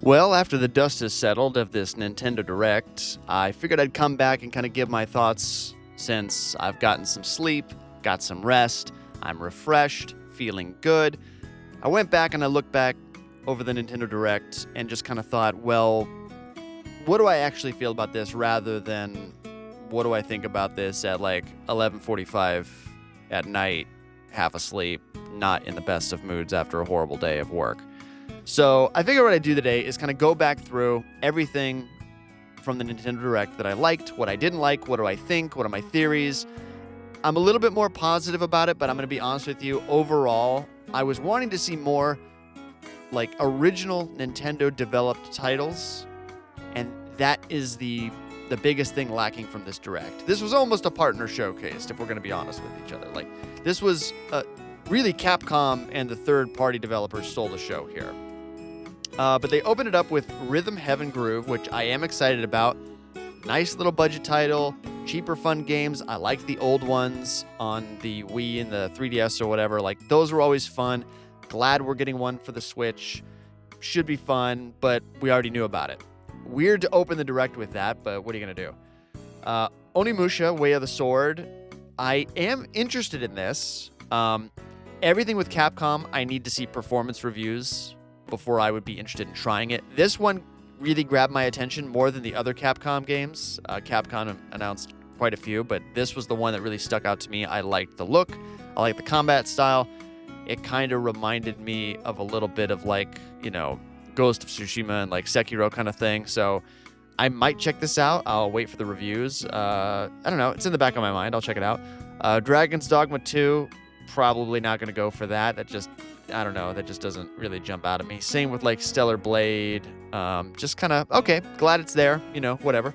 Well, after the dust has settled of this Nintendo Direct, I figured I'd come back and kind of give my thoughts since I've gotten some sleep, got some rest, I'm refreshed, feeling good. I went back and I looked back over the Nintendo Direct and just kind of thought, well, what do I actually feel about this rather than what do I think about this at like 11:45 at night, half asleep, not in the best of moods after a horrible day of work. So I figured what I'd do today is kind of go back through everything from the Nintendo Direct that I liked, what I didn't like, what do I think, what are my theories. I'm a little bit more positive about it, but I'm going to be honest with you. Overall, I was wanting to see more like original Nintendo developed titles, and that is the biggest thing lacking from this Direct. This was almost a partner showcase, if we're going to be honest with each other. Like, this was really Capcom and the third-party developers stole the show here. But they opened it up with Rhythm Heaven Groove, which I am excited about. Nice little budget title, cheaper fun games. I like the old ones on the Wii and the 3DS or whatever. Like, those were always fun. Glad we're getting one for the Switch. Should be fun, but we already knew about it. Weird to open the Direct with that, but what are you going to do? Onimusha, Way of the Sword. I am interested in this. Everything with Capcom, I need to see performance reviews before I would be interested in trying it. This one really grabbed my attention more than the other Capcom games. Capcom announced quite a few, but this was the one that really stuck out to me. I liked the look. I liked the combat style. It kind of reminded me of a little bit of like, Ghost of Tsushima and like Sekiro kind of thing. So I might check this out. I'll wait for the reviews. I don't know. It's in the back of my mind. I'll check it out. Dragon's Dogma 2, probably not going to go for that. I don't know. That just doesn't really jump out at me. Same with like Stellar Blade. Just kind of, okay, glad it's there, whatever.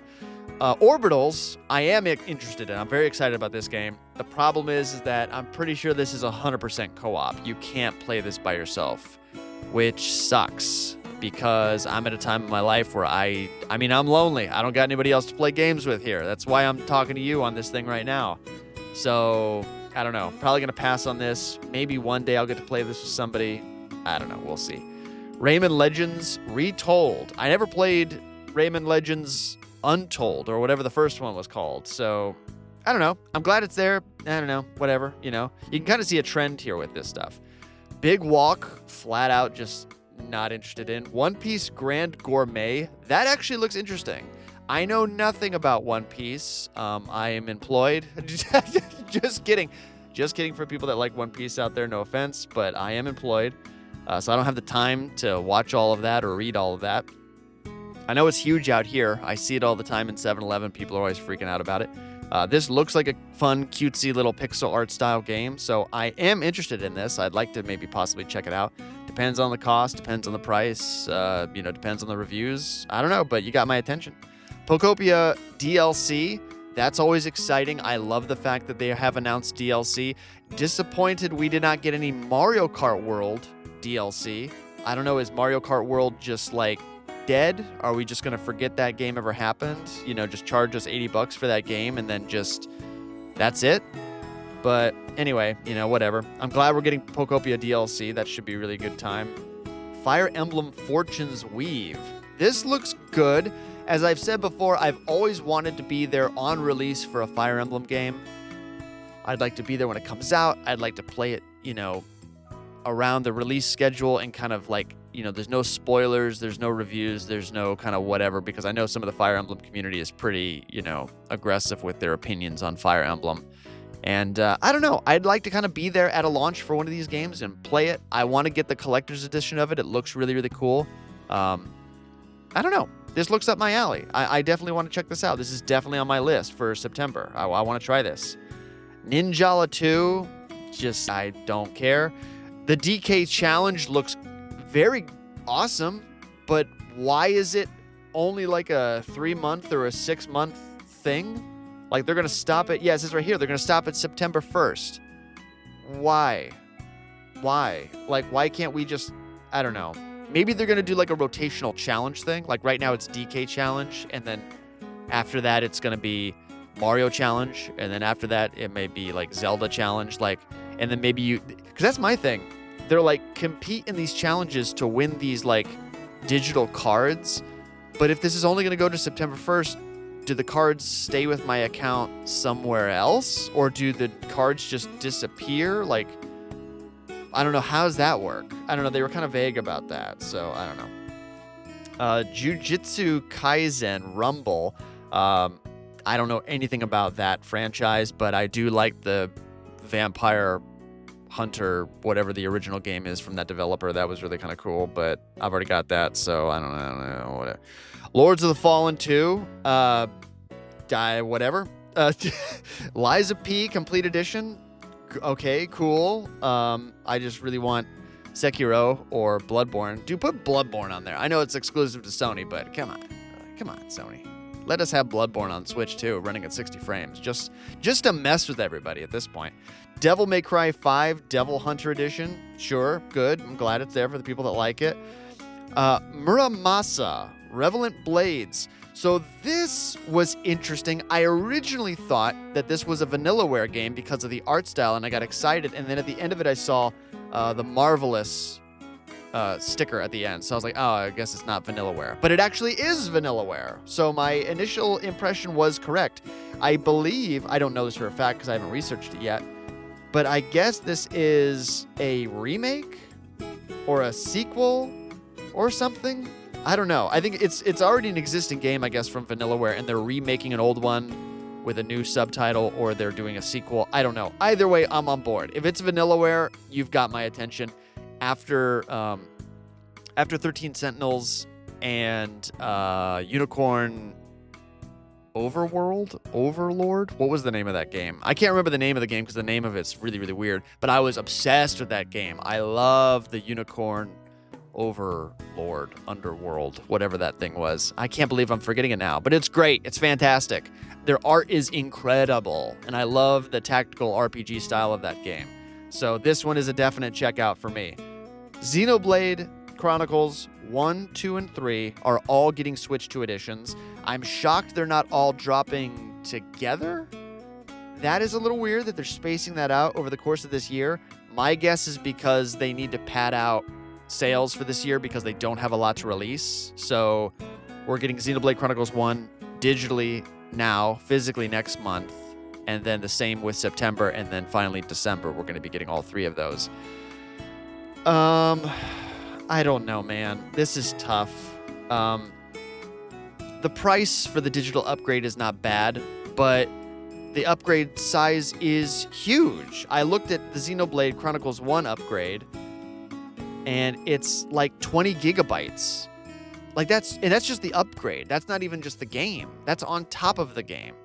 Orbitals, I am interested in. I'm very excited about this game. The problem is that I'm pretty sure this is 100% co-op. You can't play this by yourself, which sucks because I'm at a time in my life where I'm lonely. I don't got anybody else to play games with here. That's why I'm talking to you on this thing right now. So, I don't know. Probably going to pass on this. Maybe one day I'll get to play this with somebody. I don't know. We'll see. Rayman Legends Retold. I never played Rayman Legends Untold or whatever the first one was called. So, I don't know. I'm glad it's there. I don't know. Whatever. You can kind of see a trend here with this stuff. Big Walk, flat out just not interested in. One Piece Grand Gourmet. That actually looks interesting. I know nothing about One Piece. I am employed. Just kidding. Just kidding for people that like One Piece out there. No offense, but I am employed. So I don't have the time to watch all of that or read all of that. I know it's huge out here. I see it all the time in 7-Eleven. People are always freaking out about it. This looks like a fun, cutesy little pixel art style game. So I am interested in this. I'd like to maybe possibly check it out. Depends on the cost. Depends on the price. Depends on the reviews. I don't know, but you got my attention. Pokopia DLC, that's always exciting. I love the fact that they have announced DLC. Disappointed we did not get any Mario Kart World DLC. I don't know, is Mario Kart World just like dead? Are we just going to forget that game ever happened? Just charge us $80 for that game and then just, that's it? But anyway, whatever. I'm glad we're getting Pokopia DLC. That should be a really good time. Fire Emblem Fortune's Weave. This looks good. As I've said before, I've always wanted to be there on release for a Fire Emblem game. I'd like to be there when it comes out. I'd like to play it, around the release schedule and kind of like, there's no spoilers, there's no reviews, there's no kind of whatever, because I know some of the Fire Emblem community is pretty, aggressive with their opinions on Fire Emblem. And I don't know. I'd like to kind of be there at a launch for one of these games and play it. I want to get the collector's edition of it. It looks really, really cool. I don't know. This looks up my alley. I definitely want to check this out. This is definitely on my list for September. I want to try this. Ninjala 2, I don't care. The DK Challenge looks very awesome, but why is it only like a 3-month or a 6-month thing? Like they're going to stop it. Yeah, it says right here, they're going to stop it September 1st. Why? Like, why can't we just, I don't know. Maybe they're going to do like a rotational challenge thing. Like right now it's DK Challenge, and then after that it's going to be Mario Challenge, and then after that it may be like Zelda Challenge, and then maybe because that's my thing. They're like compete in these challenges to win these like digital cards. But if this is only going to go to September 1st, do the cards stay with my account somewhere else? Or do the cards just disappear? Like, I don't know. How does that work? I don't know. They were kind of vague about that. So, I don't know. Jujutsu Kaisen Rumble. I don't know anything about that franchise, but I do like the Vampire Hunter, whatever the original game is from that developer. That was really kind of cool, but I've already got that, so I don't know, whatever. Lords of the Fallen 2, whatever. Liza P Complete Edition. Okay, cool. I just really want Sekiro or Bloodborne. Dude, put Bloodborne on there. I know it's exclusive to Sony, but come on, Sony. Let us have Bloodborne on Switch too, running at 60 frames, just to mess with everybody at this point. Devil May Cry 5 Devil Hunter Edition, sure, good. I'm glad it's there for the people that like it. Muramasa Relevant Blades. So this was interesting. I originally thought that this was a Vanillaware game because of the art style, and I got excited. And then at the end of it, I saw the Marvelous sticker at the end. So I was like, oh, I guess it's not Vanillaware. But it actually is Vanillaware. So my initial impression was correct. I believe, I don't know this for a fact because I haven't researched it yet, but I guess this is a remake or a sequel or something. I don't know. I think it's already an existing game, I guess, from Vanillaware, and they're remaking an old one with a new subtitle, or they're doing a sequel. I don't know. Either way, I'm on board. If it's Vanillaware, you've got my attention. After 13 Sentinels and Unicorn Overlord? What was the name of that game? I can't remember the name of the game because the name of it's really, really weird, but I was obsessed with that game. I love the Unicorn Overlord, Underworld, whatever that thing was. I can't believe I'm forgetting it now, but it's great. It's fantastic. Their art is incredible, and I love the tactical RPG style of that game. So this one is a definite checkout for me. Xenoblade Chronicles 1, 2, and 3 are all getting Switch 2 editions. I'm shocked they're not all dropping together. That is a little weird that they're spacing that out over the course of this year. My guess is because they need to pad out sales for this year because they don't have a lot to release. So we're getting Xenoblade Chronicles 1 digitally now, physically next month, and then the same with September, and then finally December we're going to be getting all three of those. I don't know, man. This is tough. The price for the digital upgrade is not bad, but the upgrade size is huge. I looked at the Xenoblade Chronicles 1 upgrade, and it's like 20 gigabytes. Like that's just the upgrade. That's not even just the game. That's on top of the game.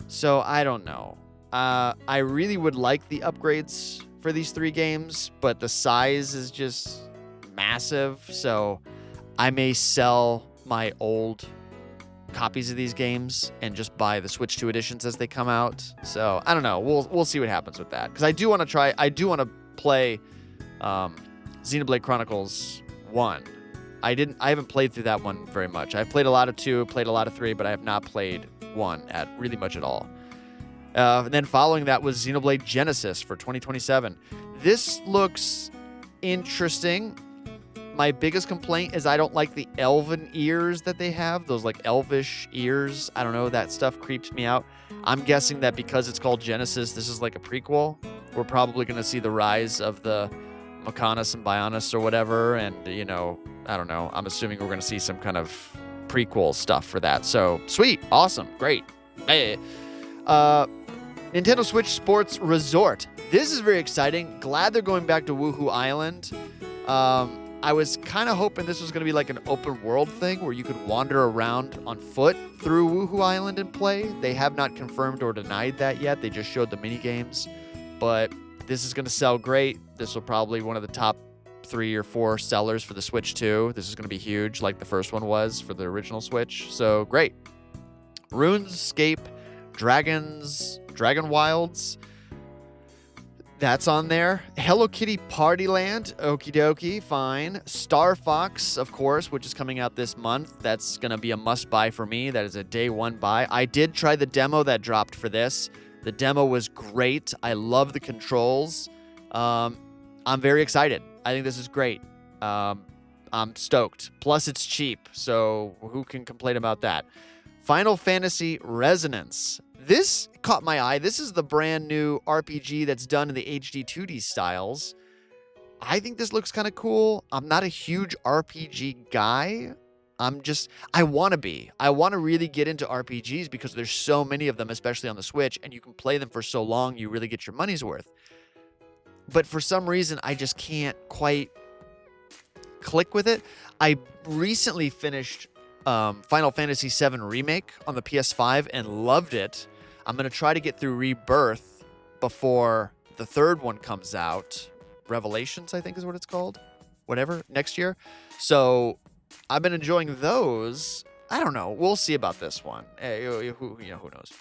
So I don't know. I really would like the upgrades for these three games, but the size is just massive. So I may sell my old copies of these games and just buy the Switch 2 editions as they come out. So I don't know. We'll see what happens with that, because I do want to try. I do want to play Xenoblade Chronicles 1. I haven't played through that one very much. I've played a lot of 2, played a lot of 3, but I have not played 1 at really much at all. And then following that was Xenoblade Genesis for 2027. This looks interesting. My biggest complaint is I don't like the elven ears that they have, those like elvish ears. I don't know, that stuff creeps me out. I'm guessing that because it's called Genesis, this is like a prequel. We're probably going to see the rise of the Mechonis and Bionis or whatever, and, you know, I don't know. I'm assuming we're going to see some kind of prequel stuff for that. So, sweet, awesome, great. Hey. Nintendo Switch Sports Resort. This is very exciting. Glad they're going back to Woohoo Island. I was kind of hoping this was going to be like an open world thing where you could wander around on foot through Woohoo Island and play. They have not confirmed or denied that yet. They just showed the mini games. But this is going to sell great. This will probably one of the top 3 or 4 sellers for the Switch 2. This is going to be huge like the first one was for the original Switch. So great. RuneScape Dragon Wilds. That's on there. Hello Kitty Party Land. Okie dokie. Fine. Star Fox, of course, which is coming out this month. That's going to be a must buy for me. That is a day one buy. I did try the demo that dropped for this. The demo was great. I love the controls. I'm very excited. I think this is great. I'm I'm stoked. Plus, it's cheap, so who can complain about that? Final Fantasy Resonance. This caught my eye. This is the brand new RPG that's done in the HD 2D styles. I think this looks kind of cool. I'm not a huge RPG guy. I want to be. I want to really get into RPGs because there's so many of them, especially on the Switch, and you can play them for so long, you really get your money's worth. But for some reason, I just can't quite click with it. I recently finished Final Fantasy VII Remake on the PS5 and loved it. I'm going to try to get through Rebirth before the third one comes out. Revelations, I think is what it's called. Whatever, next year. So I've been enjoying those. I don't know. We'll see about this one. Who knows?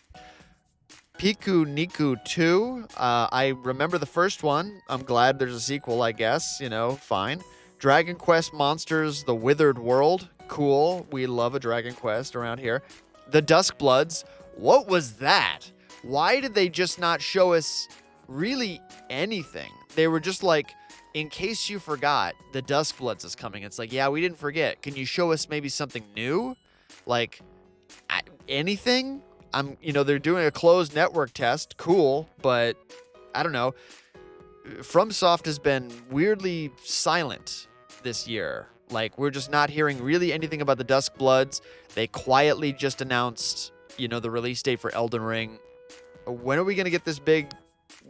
Piku Niku 2. I remember the first one. I'm glad there's a sequel, I guess. Fine. Dragon Quest Monsters, The Withered World. Cool. We love a Dragon Quest around here. The Duskbloods. What was that? Why did they just not show us really anything? They were just like, in case you forgot, the Duskbloods is coming. It's like, yeah, we didn't forget. Can you show us maybe something new? Like, anything? They're doing a closed network test. Cool, but I don't know. FromSoft has been weirdly silent this year. Like, we're just not hearing really anything about the Duskbloods. They quietly just announced, the release date for Elden Ring. When are we going to get this big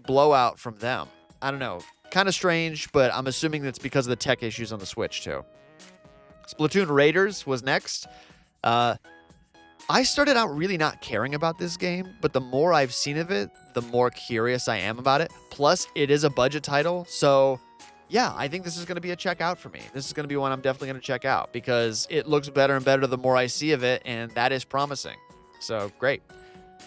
blowout from them? I don't know. Kind of strange, but I'm assuming that's because of the tech issues on the Switch, too. Splatoon Raiders was next. I started out really not caring about this game, but the more I've seen of it, the more curious I am about it. Plus, it is a budget title, so yeah, I think this is going to be a check out for me. This is going to be one I'm definitely going to check out because it looks better and better the more I see of it, and that is promising. So, great.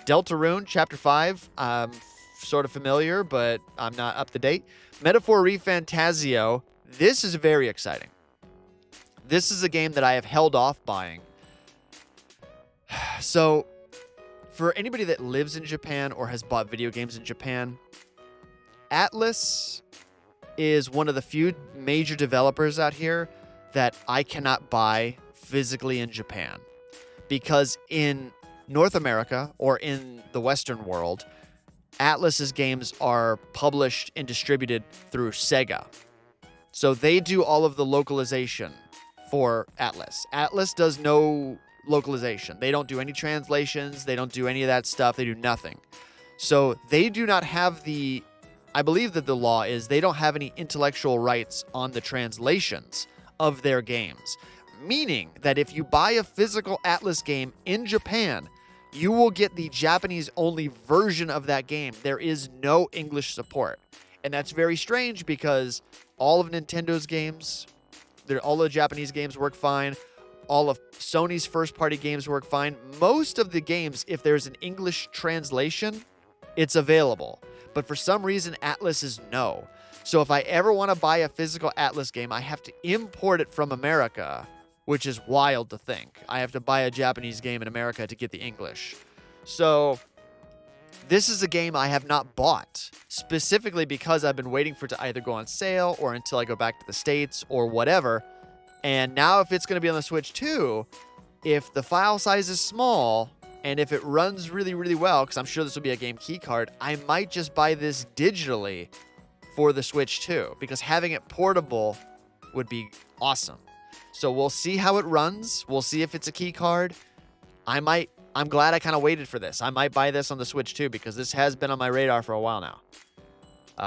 Deltarune, Chapter 5. I'm sort of familiar, but I'm not up to date. Metaphor ReFantazio. This is very exciting. This is a game that I have held off buying. So, for anybody that lives in Japan or has bought video games in Japan, Atlus is one of the few major developers out here that I cannot buy physically in Japan. Because in North America or in the Western world, Atlus's games are published and distributed through Sega. So they do all of the localization for Atlus. Atlus does no localization. They don't do any translations. They don't do any of that stuff. They do nothing. So they do not have I believe that the law is they don't have any intellectual rights on the translations of their games. Meaning that if you buy a physical Atlus game in Japan, you will get the Japanese-only version of that game. There is no English support. And that's very strange because all of Nintendo's games, all the Japanese games work fine. All of Sony's first-party games work fine. Most of the games, if there's an English translation, it's available. But for some reason, Atlus is no. So if I ever want to buy a physical Atlus game, I have to import it from America, which is wild to think. I have to buy a Japanese game in America to get the English. So this is a game I have not bought, specifically because I've been waiting for it to either go on sale or until I go back to the States or whatever. And now if it's going to be on the Switch too, if the file size is small and if it runs really, really well, because I'm sure this will be a game key card, I might just buy this digitally for the Switch too, because having it portable would be awesome. So we'll see how it runs. We'll see if it's a key card. I'm glad I kind of waited for this. I might buy this on the Switch too, because this has been on my radar for a while now.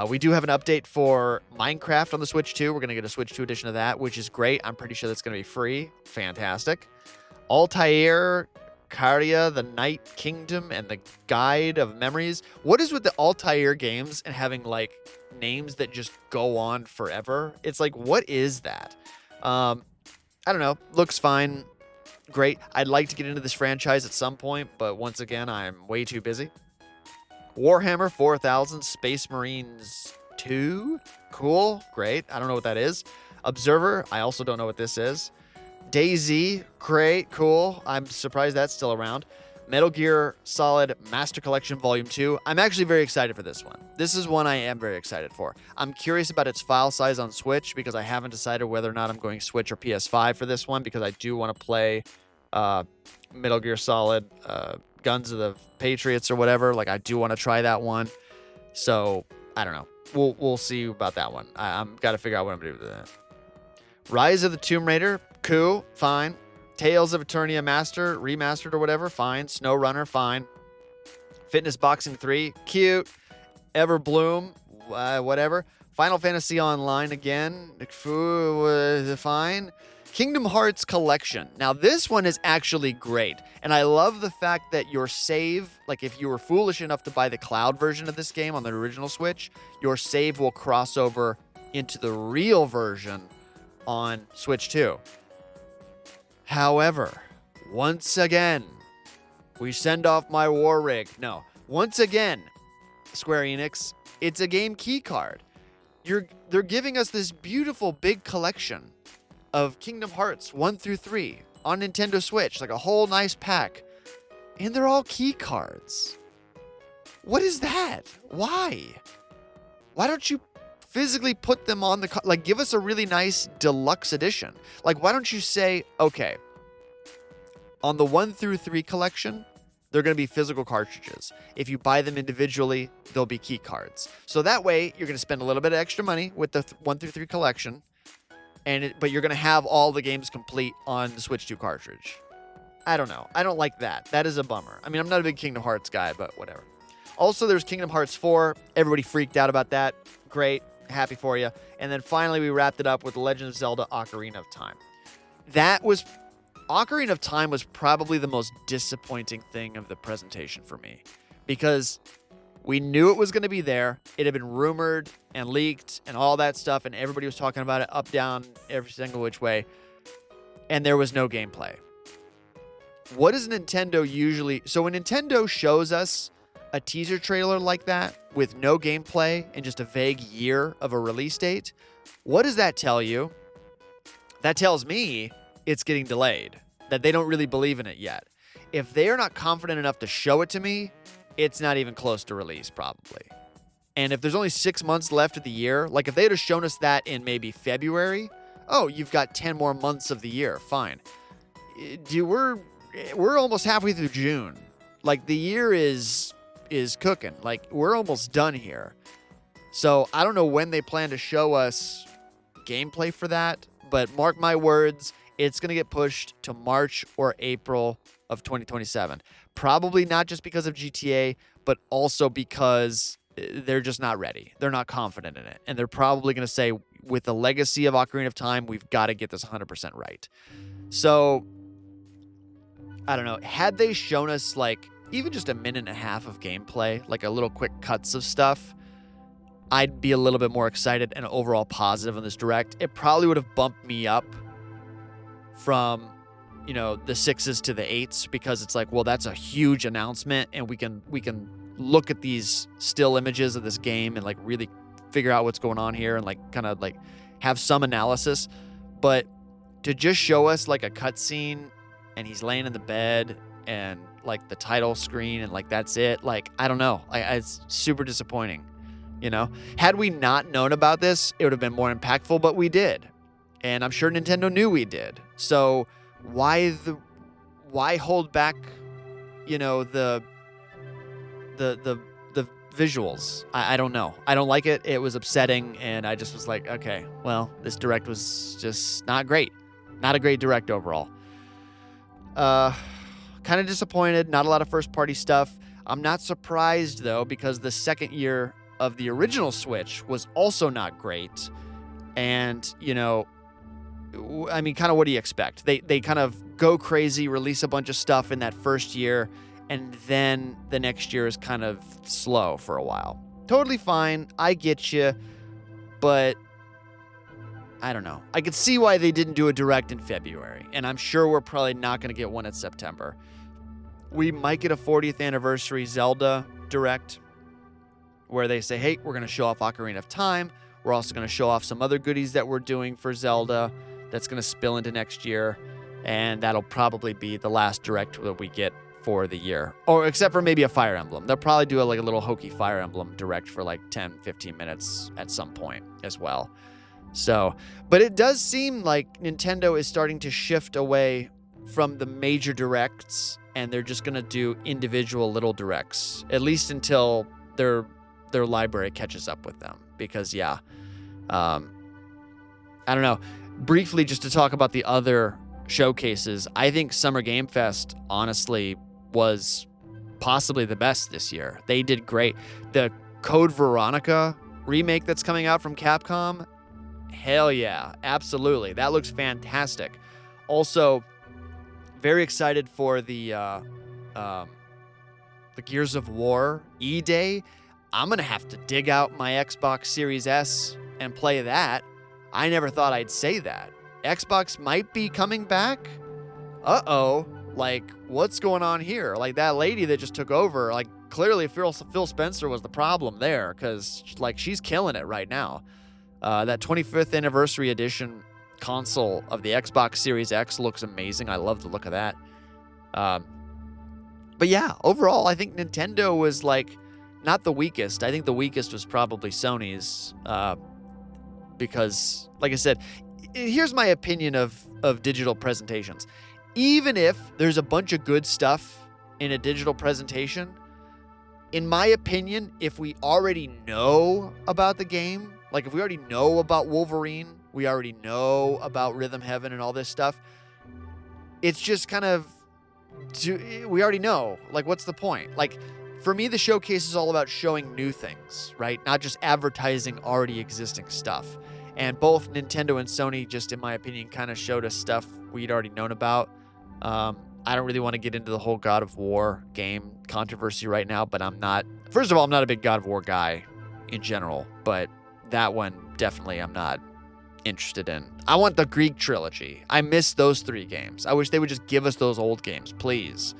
We do have an update for Minecraft on the Switch 2. We're going to get a Switch 2 edition of that, which is great. I'm pretty sure that's going to be free. Fantastic. Altair, Caria, The Night Kingdom, and The Guide of Memories. What is with the Altair games and having, like, names that just go on forever? It's like, what is that? I don't know. Looks fine. Great. I'd like to get into this franchise at some point, but once again, I'm way too busy. Warhammer 4000 Space Marines 2. Cool. Great. I don't know what that is. Observer. I also don't know what this is. DayZ. Great. Cool. I'm surprised that's still around. Metal Gear Solid Master Collection Volume 2. I'm actually very excited for this one. This is one I am very excited for. I'm curious about its file size on Switch because I haven't decided whether or not I'm going Switch or PS5 for this one because I do want to play Metal Gear Solid Guns of the Patriots or whatever. Like, I do want to try that one. So, I don't know. We'll see about that one. I'm got to figure out what I'm going to do with that. Rise of the Tomb Raider, cool, fine. Tales of Eternia Master, remastered or whatever, fine. Snow Runner, fine. Fitness Boxing 3, cute. Ever Bloom, whatever. Final Fantasy Online again, fine. Kingdom Hearts Collection. Now, this one is actually great. And I love the fact that your save, like if you were foolish enough to buy the cloud version of this game on the original Switch, your save will cross over into the real version on Switch 2. However, once again, we send off my war rig. No, once again, Square Enix, it's a game key card. They're giving us this beautiful big collection of Kingdom Hearts 1 through 3 on Nintendo Switch, like a whole nice pack. And they're all key cards. What is that? Why? Why don't you physically put them on the... Like, give us a really nice deluxe edition. Like, why don't you say, okay, on the 1 through 3 collection, they're going to be physical cartridges. If you buy them individually, they'll be key cards. So that way, you're going to spend a little bit of extra money with the 1 through 3 collection, but you're going to have all the games complete on the Switch 2 cartridge. I don't know. I don't like that. That is a bummer. I mean, I'm not a big Kingdom Hearts guy, but whatever. Also, there's Kingdom Hearts 4. Everybody freaked out about that. Great. Happy for you. And then finally, we wrapped it up with The Legend of Zelda Ocarina of Time. Ocarina of Time was probably the most disappointing thing of the presentation for me because we knew it was going to be there. It had been rumored and leaked and all that stuff, and everybody was talking about it up, down, every single which way, and there was no gameplay. What does Nintendo usually... So when Nintendo shows us a teaser trailer like that with no gameplay and just a vague year of a release date, what does that tell you? That tells me it's getting delayed, that they don't really believe in it yet. If they are not confident enough to show it to me, it's not even close to release probably. And if there's only 6 months left of the year, like if they'd have shown us that in maybe February, oh, you've got 10 more months of the year, fine. We're almost halfway through June. Like, the year is cooking. Like, we're almost done here. So I don't know when they plan to show us gameplay for that, but mark my words, it's going to get pushed to March or April of 2027. Probably not just because of GTA, but also because they're just not ready. They're not confident in it. And they're probably going to say, with the legacy of Ocarina of Time, we've got to get this 100% right. So, I don't know. Had they shown us, like, even just a minute and a half of gameplay, like a little quick cuts of stuff, I'd be a little bit more excited and overall positive on this Direct. It probably would have bumped me up from, you know, the 6s to the 8s because it's like, well, that's a huge announcement and we can look at these still images of this game and like really figure out what's going on here and like kind of like have some analysis. But to just show us like a cutscene and he's laying in the bed and like the title screen and like that's it, like I don't know, it's super disappointing. You know, had we not known about this, it would have been more impactful, but we did. And I'm sure Nintendo knew we did. So why hold back, you know, the visuals? I don't know. I don't like it. It was upsetting, and I just was like, okay, well, this Direct was just not great. Not a great Direct overall. Kind of disappointed. Not a lot of first-party stuff. I'm not surprised, though, because the second year of the original Switch was also not great. And, you know, I mean, kind of what do you expect? They kind of go crazy, release a bunch of stuff in that first year, and then the next year is kind of slow for a while. Totally fine. I get you. But I don't know. I could see why they didn't do a Direct in February. And I'm sure we're probably not going to get one in September. We might get a 40th anniversary Zelda Direct where they say, hey, we're going to show off Ocarina of Time. We're also going to show off some other goodies that we're doing for Zelda that's going to spill into next year. And that'll probably be the last Direct that we get for the year, or except for maybe a Fire Emblem. They'll probably do a little hokey Fire Emblem direct for 10-15 minutes at some point as well. So, but it does seem like Nintendo is starting to shift away from the major directs, and they're just going to do individual little directs, at least until their library catches up with them. Because I don't know. Briefly, just to talk about the other showcases, I think Summer Game Fest honestly was possibly the best this year. They did great. The Code Veronica remake that's coming out from Capcom, hell yeah, absolutely. That looks fantastic. Also, very excited for the Gears of War E-Day. I'm going to have to dig out my Xbox Series S and play that. I never thought I'd say that. Xbox might be coming back? Uh-oh. What's going on here? That lady that just took over, clearly Phil Spencer was the problem there, because, she's killing it right now. That 25th anniversary edition console of the Xbox Series X looks amazing. I love the look of that. But yeah, overall, I think Nintendo was, not the weakest. I think the weakest was probably Sony's, because, like I said, here's my opinion of digital presentations. Even if there's a bunch of good stuff in a digital presentation, in my opinion, if we already know about the game, if we already know about Wolverine, we already know about Rhythm Heaven and all this stuff, it's just kind of, we already know. What's the point? For me, the showcase is all about showing new things, right? Not just advertising already existing stuff. And both Nintendo and Sony, just in my opinion, kind of showed us stuff we'd already known about. I don't really want to get into the whole God of War game controversy right now, but first of all, I'm not a big God of War guy in general, but that one definitely I'm not interested in. I want the Greek trilogy. I miss those 3 games. I wish they would just give us those old games, please.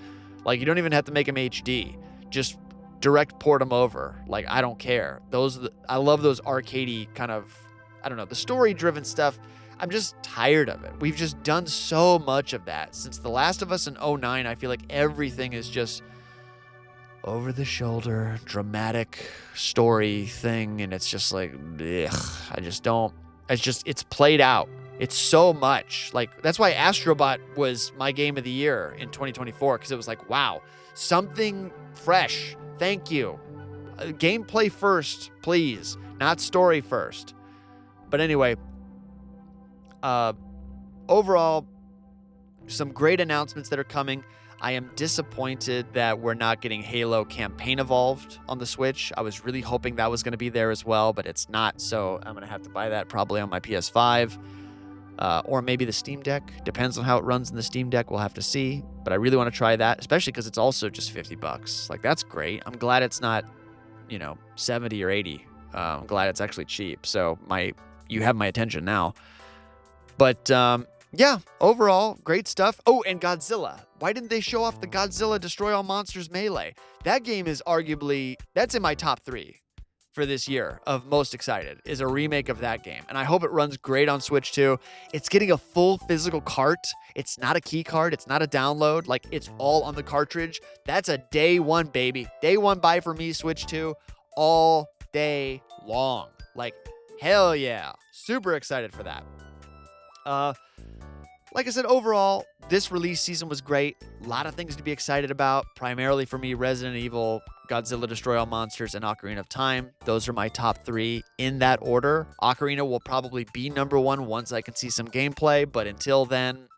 You don't even have to make them HD. Just direct port them over. I don't care. I love those arcadey kind of, I don't know, the story-driven stuff. I'm just tired of it. We've just done so much of that. Since The Last of Us in 2009, I feel like everything is just over-the-shoulder, dramatic story thing, and it's just I just don't. It's played out. It's so much. That's why Astrobot was my game of the year in 2024, because it was wow, something fresh. Thank you. Gameplay first, please, not story first. But anyway, overall, some great announcements that are coming. I am disappointed that we're not getting Halo Campaign Evolved on the Switch. I was really hoping that was going to be there as well, but it's not, so I'm going to have to buy that probably on my PS5. Or maybe the Steam Deck. Depends on how it runs in the Steam Deck. We'll have to see. But I really want to try that, especially because it's also just $50. That's great. I'm glad it's not, 70 or 80. I'm glad it's actually cheap. So you have my attention now. But yeah, overall, great stuff. Oh, and Godzilla. Why didn't they show off the Godzilla Destroy All Monsters Melee? That game is that's in my top 3 for this year of most excited, is a remake of that game. And I hope it runs great on Switch too. It's getting a full physical cart. It's not a key card. It's not a download. It's all on the cartridge. That's a day one, baby. Day one buy for me, Switch 2, all day long. Hell yeah. Super excited for that. Like I said, overall, this release season was great. A lot of things to be excited about. Primarily for me, Resident Evil, Godzilla Destroy All Monsters, and Ocarina of Time. Those are my top 3 in that order. Ocarina will probably be number 1 once I can see some gameplay, but until then,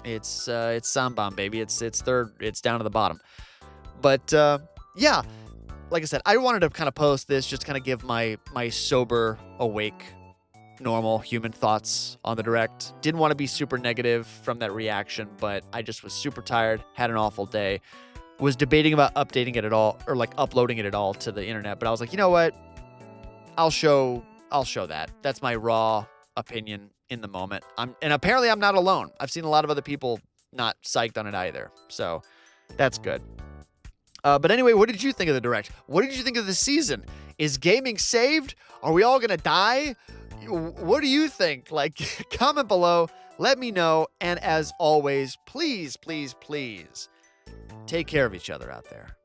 it's Sambam, baby. It's third. It's down to the bottom. But yeah, like I said, I wanted to kind of post this, just kind of give my sober, awake, normal human thoughts on the Direct. Didn't want to be super negative from that reaction, but I just was super tired, had an awful day, was debating about updating it at all, or uploading it at all to the internet, but I was like, you know what, I'll show that. That's my raw opinion in the moment. And apparently I'm not alone. I've seen a lot of other people not psyched on it either, so that's good. But anyway, what did you think of the Direct? What did you think of the season? Is gaming saved? Are we all gonna die? What do you think? Comment below, let me know, and as always, please, please, please, Take care of each other out there.